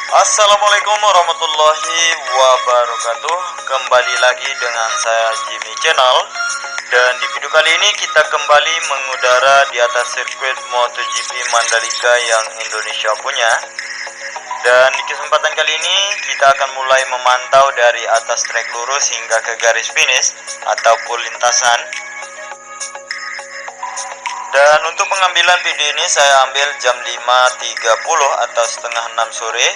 Assalamualaikum warahmatullahi wabarakatuh. Kembali lagi dengan saya Jimmy Channel. Dan di video kali ini kita kembali mengudara di atas sirkuit MotoGP Mandalika yang Indonesia punya. Dan di kesempatan kali ini kita akan mulai memantau dari atas trek lurus hingga ke garis finish ataupun lintasan. Dan untuk pengambilan video ini saya ambil jam 5.30 atau setengah 6 sore.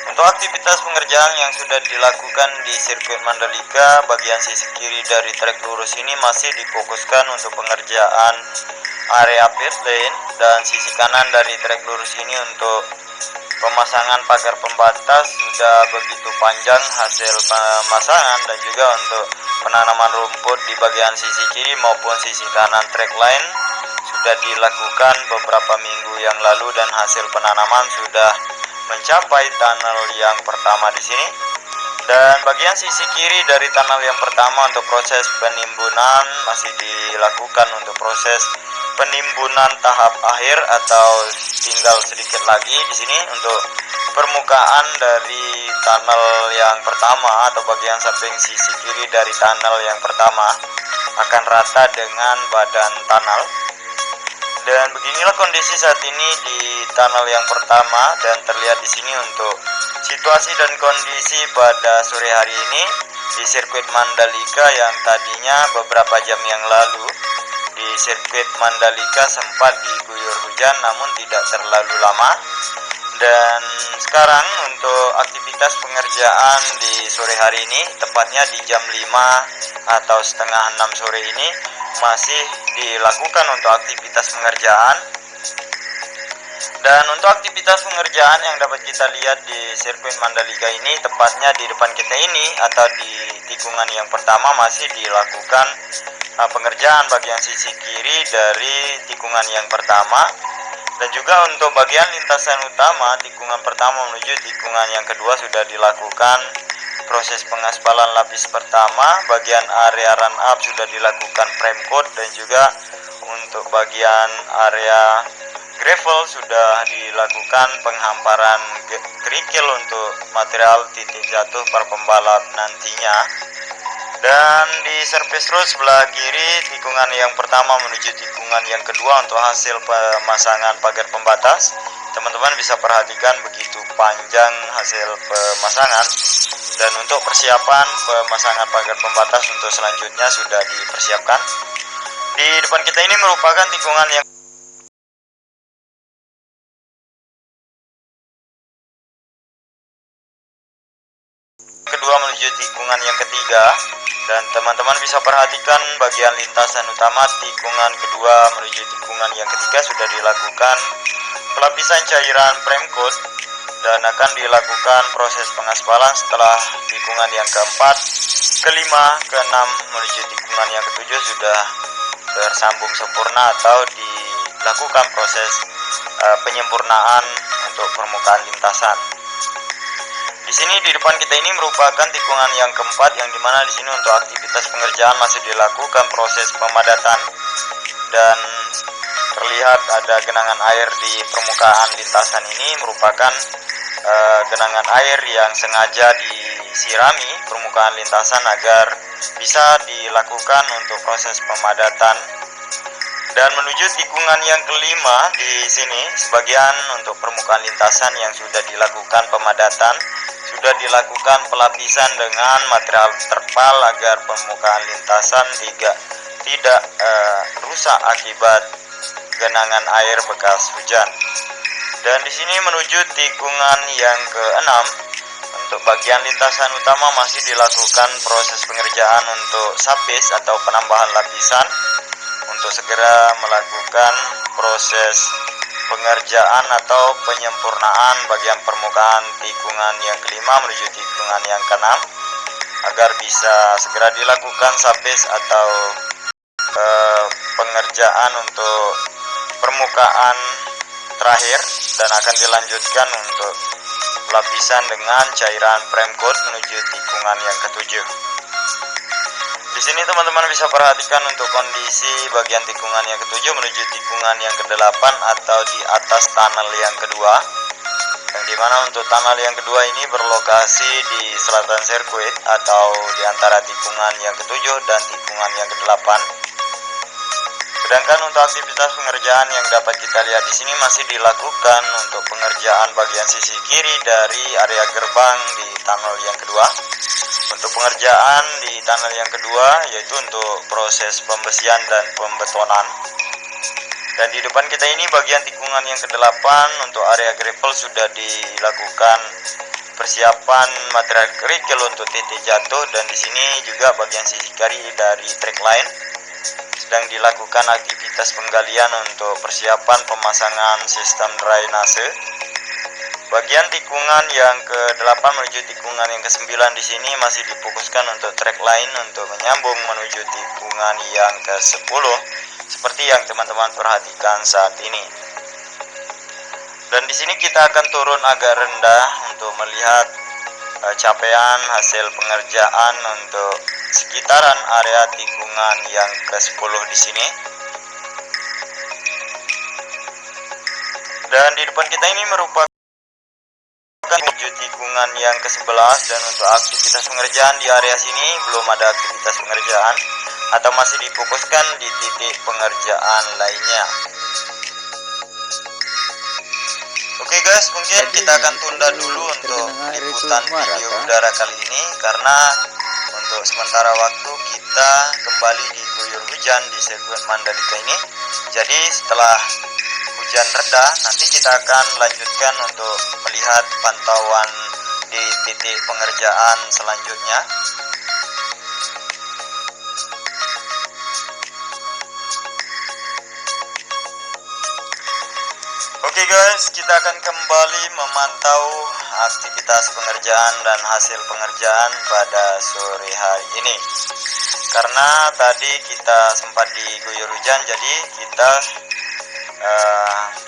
Untuk aktivitas pengerjaan yang sudah dilakukan di sirkuit Mandalika, bagian sisi kiri dari trek lurus ini masih difokuskan untuk pengerjaan area pit lane, dan sisi kanan dari trek lurus ini untuk pemasangan pagar pembatas sudah begitu panjang hasil pemasangan, dan juga untuk penanaman rumput di bagian sisi kiri maupun sisi kanan trek line sudah dilakukan beberapa minggu yang lalu, dan hasil penanaman sudah mencapai tunnel yang pertama di sini. Dan bagian sisi kiri dari tunnel yang pertama untuk proses penimbunan masih dilakukan untuk proses penimbunan tahap akhir, atau tinggal sedikit lagi di sini untuk permukaan dari tunnel yang pertama atau bagian samping sisi kiri dari tunnel yang pertama akan rata dengan badan tunnel. Dan beginilah kondisi saat ini di tunnel yang pertama, dan terlihat di sini untuk situasi dan kondisi pada sore hari ini di sirkuit Mandalika, yang tadinya beberapa jam yang lalu di sirkuit Mandalika sempat diguyur hujan namun tidak terlalu lama. Dan sekarang untuk aktivitas pengerjaan di sore hari ini, tepatnya di jam 5 atau setengah 6 sore ini, masih dilakukan untuk aktivitas pengerjaan. Dan untuk aktivitas pengerjaan yang dapat kita lihat di sirkuit Mandalika ini, tepatnya di depan kita ini atau di tikungan yang pertama, masih dilakukan pengerjaan bagian sisi kiri dari tikungan yang pertama. Dan juga untuk bagian lintasan utama tikungan pertama menuju tikungan yang kedua sudah dilakukan proses pengaspalan lapis pertama. Bagian area run up sudah dilakukan frame coat, dan juga untuk bagian area gravel sudah dilakukan penghamparan kerikil untuk material titik jatuh para pembalap nantinya. Dan di service road sebelah kiri tikungan yang pertama menuju tikungan yang kedua untuk hasil pemasangan pagar pembatas, teman-teman bisa perhatikan begitu panjang hasil pemasangan. Dan untuk persiapan pemasangan pagar pembatas untuk selanjutnya sudah dipersiapkan. Di depan kita ini merupakan tikungan yang kedua menuju tikungan yang ketiga. Dan teman-teman bisa perhatikan bagian lintasan utama tikungan kedua menuju tikungan yang ketiga sudah dilakukan pelapisan cairan frame coat, dan akan dilakukan proses pengaspalan setelah tikungan yang keempat, kelima, keenam menuju tikungan yang ketujuh sudah tersambung sempurna atau dilakukan proses penyempurnaan untuk permukaan lintasan. Di sini di depan kita ini merupakan tikungan yang keempat, yang dimana di sini untuk aktivitas pengerjaan masih dilakukan proses pemadatan, dan terlihat ada genangan air di permukaan lintasan ini merupakan genangan air yang sengaja disirami permukaan lintasan agar bisa dilakukan untuk proses pemadatan. Dan menuju tikungan yang kelima di sini, sebagian untuk permukaan lintasan yang sudah dilakukan pemadatan sudah dilakukan pelapisan dengan material terpal agar permukaan lintasan tidak rusak akibat genangan air bekas hujan. Dan di sini menuju tikungan yang keenam, untuk bagian lintasan utama masih dilakukan proses pengerjaan untuk sapis atau penambahan lapisan untuk segera melakukan proses pengerjaan atau penyempurnaan bagian permukaan tikungan yang kelima menuju tikungan yang keenam agar bisa segera dilakukan sapis atau pengerjaan untuk permukaan terakhir, dan akan dilanjutkan untuk lapisan dengan cairan frame coat menuju tikungan yang ketujuh. Di sini teman-teman bisa perhatikan untuk kondisi bagian tikungan yang ketujuh menuju tikungan yang kedelapan atau di atas tunnel yang kedua, yang di mana untuk tunnel yang kedua ini berlokasi di selatan sirkuit atau di antara tikungan yang ketujuh dan tikungan yang ke-8. Sedangkan untuk aktivitas pengerjaan yang dapat kita lihat di sini masih dilakukan untuk pengerjaan bagian sisi kiri dari area gerbang di tunnel yang kedua. Untuk pengerjaan di tunnel yang kedua yaitu untuk proses pembesian dan pembetonan. Dan di depan kita ini bagian tikungan yang ke-8 untuk area gravel sudah dilakukan persiapan material kerikil untuk titik jatuh, dan di sini juga bagian sisi kiri dari track line sedang dilakukan aktivitas penggalian untuk persiapan pemasangan sistem drainase. Bagian tikungan yang ke-8 menuju tikungan yang ke-9 di sini masih difokuskan untuk track line untuk menyambung menuju tikungan yang ke-10 seperti yang teman-teman perhatikan saat ini. Dan di sini kita akan turun agak rendah untuk melihat capaian hasil pengerjaan untuk sekitaran area tikungan yang ke-10 di sini. Dan di depan kita ini merupakan menuju tikungan yang ke-11, dan untuk aktivitas pengerjaan di area sini belum ada aktivitas pengerjaan atau masih difokuskan di titik pengerjaan lainnya. Oke guys, mungkin kita akan tunda dulu untuk liputan video udara kali ini karena untuk sementara waktu kita kembali diguyur hujan di sirkuit Mandalika ini. Jadi setelah hujan reda, nanti kita akan lanjutkan untuk melihat pantauan di titik pengerjaan selanjutnya. Oke guys, kita akan kembali memantau aktivitas pengerjaan dan hasil pengerjaan pada sore hari ini. Karena tadi kita sempat diguyur hujan, jadi kita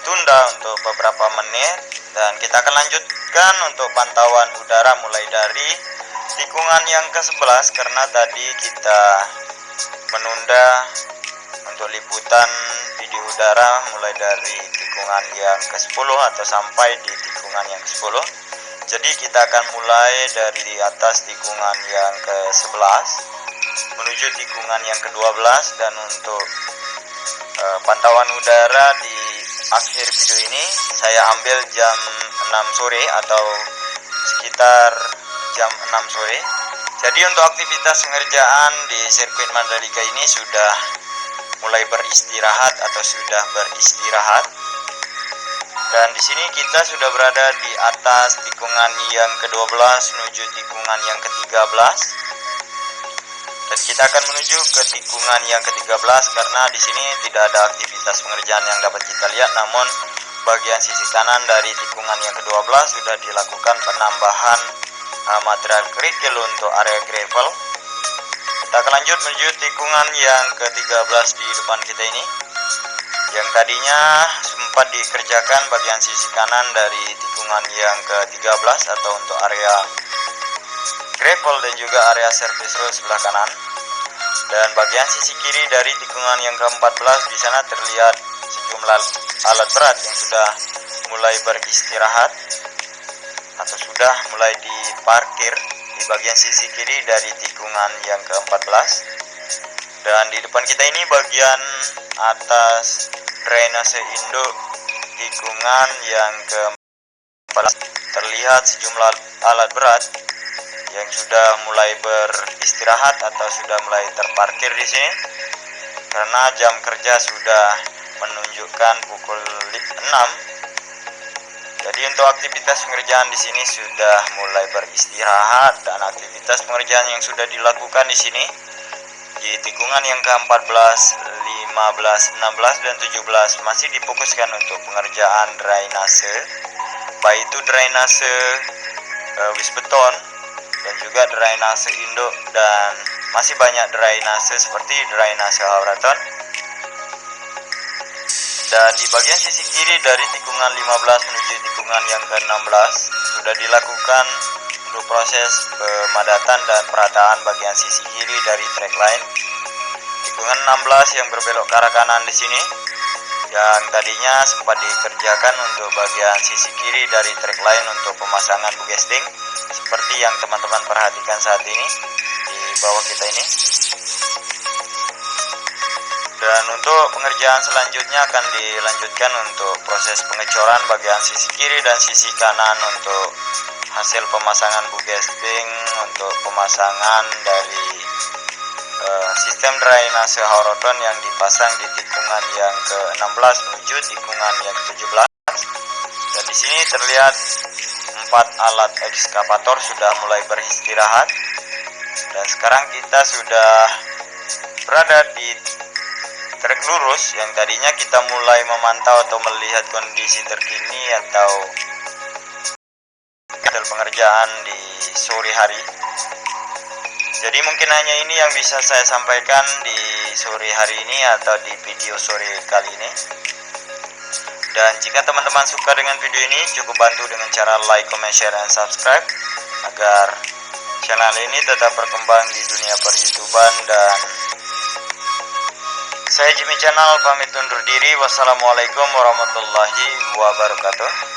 tunda untuk beberapa menit, dan kita akan lanjutkan untuk pantauan udara mulai dari tikungan yang ke-11 karena tadi kita menunda untuk liputan video udara mulai dari tikungan yang ke-10 atau sampai di tikungan yang ke-10. Jadi kita akan mulai dari di atas tikungan yang ke-11 menuju tikungan yang ke-12, dan untuk pantauan udara di akhir video ini saya ambil jam 6 sore atau sekitar jam 6 sore. Jadi untuk aktivitas pengerjaan di sirkuit Mandalika ini sudah mulai beristirahat atau sudah beristirahat. Dan di sini kita sudah berada di atas tikungan yang ke-12 menuju tikungan yang ke-13. Dan kita akan menuju ke tikungan yang ke-13 karena di sini tidak ada aktivitas pengerjaan yang dapat kita lihat, namun bagian sisi kanan dari tikungan yang ke-12 sudah dilakukan penambahan material kerikil untuk area gravel. Kita akan lanjut menuju tikungan yang ke-13 di depan kita ini, yang tadinya sempat dikerjakan bagian sisi kanan dari tikungan yang ke-13 atau untuk area gravel dan juga area service road sebelah kanan. Dan bagian sisi kiri dari tikungan yang ke-14 di sana terlihat sejumlah alat berat yang sudah mulai beristirahat atau sudah mulai diparkir di bagian sisi kiri dari tikungan yang ke-14. Dan di depan kita ini bagian atas drainase induk tikungan yang ke-14 terlihat sejumlah alat berat yang sudah mulai beristirahat atau sudah mulai terparkir di sini karena jam kerja sudah menunjukkan pukul 6. Jadi untuk aktivitas pengerjaan di sini sudah mulai beristirahat, dan aktivitas pengerjaan yang sudah dilakukan di sini di tikungan yang ke-14, 15, 16 dan 17 masih difokuskan untuk pengerjaan drainase, baik itu drainase wisbeton dan juga drainase induk, dan masih banyak drainase seperti drainase Hauraton. Dan di bagian sisi kiri dari tikungan 15 menuju tikungan yang ke-16 sudah dilakukan untuk proses pemadatan dan perataan bagian sisi kiri dari track line. Tikungan 16 yang berbelok ke arah kanan di sini yang tadinya sempat dikerjakan untuk bagian sisi kiri dari trek line untuk pemasangan bugesting seperti yang teman-teman perhatikan saat ini di bawah kita ini. Dan untuk pengerjaan selanjutnya akan dilanjutkan untuk proses pengecoran bagian sisi kiri dan sisi kanan untuk hasil pemasangan bugesting untuk pemasangan dari sistem drainase Horoton yang dipasang di tikungan yang ke-16 menuju tikungan yang ke-17. Dan di sini terlihat 4 alat ekskavator sudah mulai beristirahat. Dan sekarang kita sudah berada di trek lurus yang tadinya kita mulai memantau atau melihat kondisi terkini atau hasil pengerjaan di sore hari. Jadi mungkin hanya ini yang bisa saya sampaikan di sore hari ini atau di video sore kali ini. Dan jika teman-teman suka dengan video ini, cukup bantu dengan cara like, comment, share, dan subscribe agar channel ini tetap berkembang di dunia per-YouTuban. Dan saya Jimmy Channel pamit undur diri. Wassalamualaikum warahmatullahi wabarakatuh.